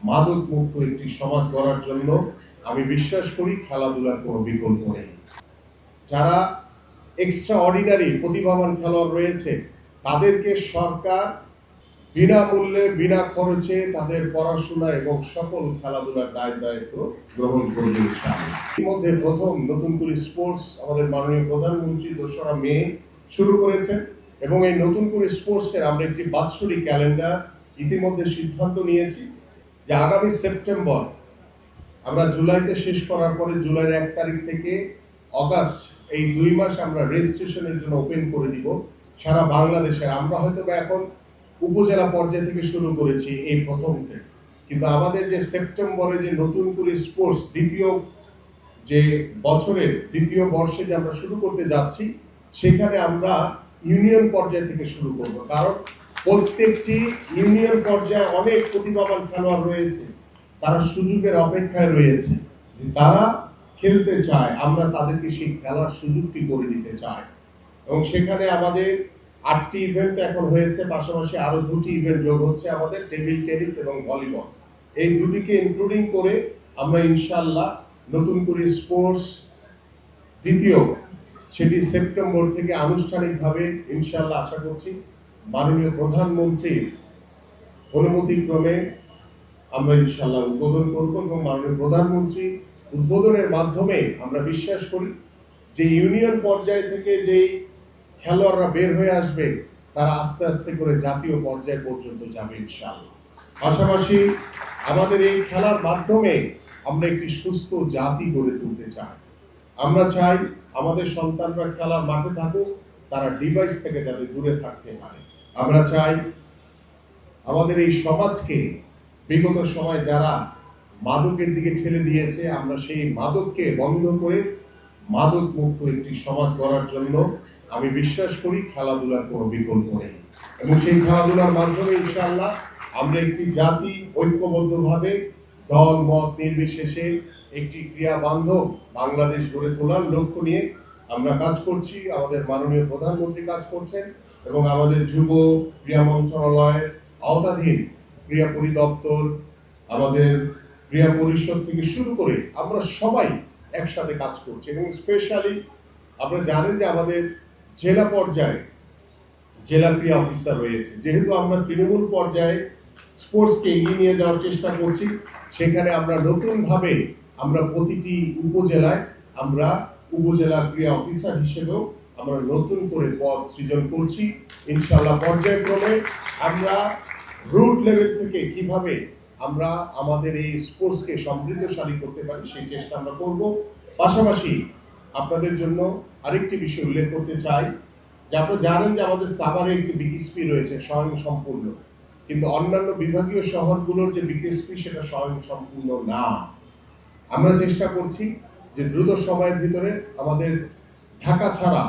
মাদক মুক্ত একটি সমাজ গড়ার জন্য আমি বিশ্বাস করি খেলাধুলার কোনো বিকল্প নেই। যারা এক্সট্রা অর্ডিনারি প্রতিভাবান খেলোয়াড় রয়েছে তাদেরকে সরকার বিনামূল্যে বিনা খরচে তাদের পড়াশোনা এবং সকল খেলাধুলার দায়িত্ব গ্রহণ করবে ইনশাআল্লাহ। ইতিমধ্যে প্রথম নতুন করে স্পোর্টস আমাদের মাননীয় প্রধানমন্ত্রী 2রা মে শুরু করেছেন এবং এই নতুন করে স্পোর্টসের আমরা একটি বাৎসরিক ক্যালেন্ডার ইতিমধ্যে সিদ্ধান্ত নিয়েছি যে আগামী সেপ্টেম্বর আমরা জুলাইতে শেষ করার পরে জুলাইয়ের 1 তারিখ থেকে অগাস্ট এই 2 মাস আমরা রেজিস্ট্রেশনের জন্য ওপেন করে দিব সারা বাংলাদেশে। আমরা হয়তো এখন উপজেলা পর্যায় থেকে শুরু করেছি এই প্রথমতে, কিন্তু আমাদের যে সেপ্টেম্বরে যে নতুন করে স্পোর্টস দ্বিতীয় যে বছরের দ্বিতীয় বর্ষে যে আমরা শুরু করতে যাচ্ছি সেখানে আমরা ইউনিয়ন পর্যায় থেকে শুরু করব, কারণ প্রত্যেকটি ইউনিয়ন পর্যায়ে অনেক প্রতিভাবান খেলোয়াড় রয়েছে, তারা সুযোগের অপেক্ষায় রয়েছে যে তারা খেলতে চায়, আমরা তাদেরকে সেই খেলার সুযোগটি করে দিতে চাই। এবং সেখানে আমাদের 8টি ইভেন্ট এখন হয়েছে, পাশাপাশি আরো 2টি ইভেন্ট যোগ হচ্ছে, আমাদের টেবিল টেনিস এবং ভলিবল, এই দুটিকে ইনক্লুডিং করে আমরা ইনশাআল্লাহ নতুন করে স্পোর্টস দ্বিতীয় সেটি সেপ্টেম্বর থেকে আনুষ্ঠানিকভাবে ইনশাআল্লাহ আশা করছি মাননীয় প্রধানমন্ত্রীর অনুমতিক্রমে আমরা ইনশাআল্লাহ উদ্বোধন করব। এবং মাননীয় প্রধানমন্ত্রী উদ্বোধনের মাধ্যমে আমরা বিশ্বাস করি যে ইউনিয়ন পর্যায় থেকে যেই খেলোয়াড়রা বের হয়ে আসবে তারা আস্তে আস্তে করে জাতীয় পর্যায় পর্যন্ত যাবে ইনশাআল্লাহ। পাশাপাশি আমাদের এই খেলার মাধ্যমে আমরা একটি সুস্থ জাতি গড়ে তুলতে চাই। আমরা চাই আমাদের সন্তানরা খেলার মাঠে থাকুক, তারা ডিভাইস থেকে যাতে দূরে থাকতে পারে। আমরা চাই আমাদের এই সমাজকে বিগত সময় যারা মাদকের দিকে ঠেলে দিয়েছে আমরা সেই মাদককে বন্ধ করে মাদক মুক্ত একটি সমাজ গড়ার জন্য আমি বিশ্বাস করি খেলাধুলার কোনো বিকল্প নেই। এবং সেই খেলাধুলার মাধ্যমে ইনশাআল্লাহ আমরা একটি জাতি ঐক্যবদ্ধভাবে দল মত নির্বিশেষে একটি ক্রিয়া বান্ধব বাংলাদেশ গড়ে তোলার লক্ষ্য নিয়ে আমরা কাজ করছি। আমাদের মাননীয় প্রধানমন্ত্রী কাজ করছেন এবং আমাদের যুব ক্রীড়া মন্ত্রণালয়ের আওতাধীন ক্রীড়া পরিদপ্তর, আমাদের ক্রীড়া পরিষদ থেকে শুরু করে আমরা সবাই একসাথে কাজ করছি। এবং স্পেশালি আপনারা জানেন যে আমাদের জেলা পর্যায়ে জেলা ক্রীড়া অফিসার রয়েছে, যেহেতু আমরা তৃণমূল পর্যায়ে স্পোর্টসকে এগিয়ে নিয়ে যাওয়ার চেষ্টা করছি, সেখানে আমরা নতুনভাবে আমরা প্রতিটি উপজেলায় আমরা উপজেলা ক্রীড়া অফিসার হিসেবেও আমরা নতুন করে পদ সৃজন করছি। ইনশাআল্লাহ পর্যায়ক্রমে আমরা রুট লেভেল থেকে কিভাবে আমরা আমাদের এই স্পোর্টসকে সমৃদ্ধশালী করতে পারি সেই চেষ্টা আমরা করব। পাশাপাশি আপনাদের জন্য আরেকটি বিষয় উল্লেখ করতে চাই যে আপনারা জানেন যে আমাদের সাভারে একটি বিকেএসপি রয়েছে স্বয়ং সম্পূর্ণ, কিন্তু অন্যান্য বিভাগীয় শহরগুলোর যে বিকেএসপি সেটা স্বয়ং সম্পূর্ণ না। আমরা চেষ্টা করছি যে দ্রুত সময়ের ভিতরে আমাদের ঢাকা ছাড়া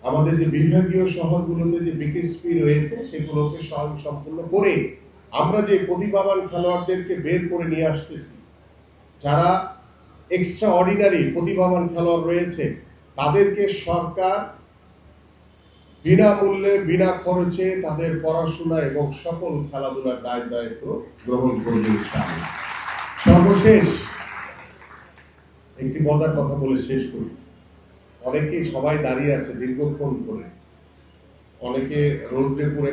আমাদের যে বিভাগীয় শহরগুলোতে যে বিকেএসপি রয়েছে সেগুলোকে স্বয়ং সম্পূর্ণ করে আমরা যে প্রতিভাবান খেলোয়াড়দেরকে বের করে নিয়ে আসতেছি, যারা এক্সট্রা অর্ডিনারি প্রতিভাবান খেলোয়াড় রয়েছে তাদেরকে সরকার বিনামূল্যে বিনা খরচে তাদের পড়াশোনা এবং সকল খেলাধুলার দায়িত্ব গ্রহণ করবে ইনশাআল্লাহ। সর্বশেষ একটি মজার কথা বলে শেষ করি। অনেকে সবাই দাঁড়িয়ে আছে দীর্ঘক্ষণ করে, অনেকে রোদ্রে পড়ে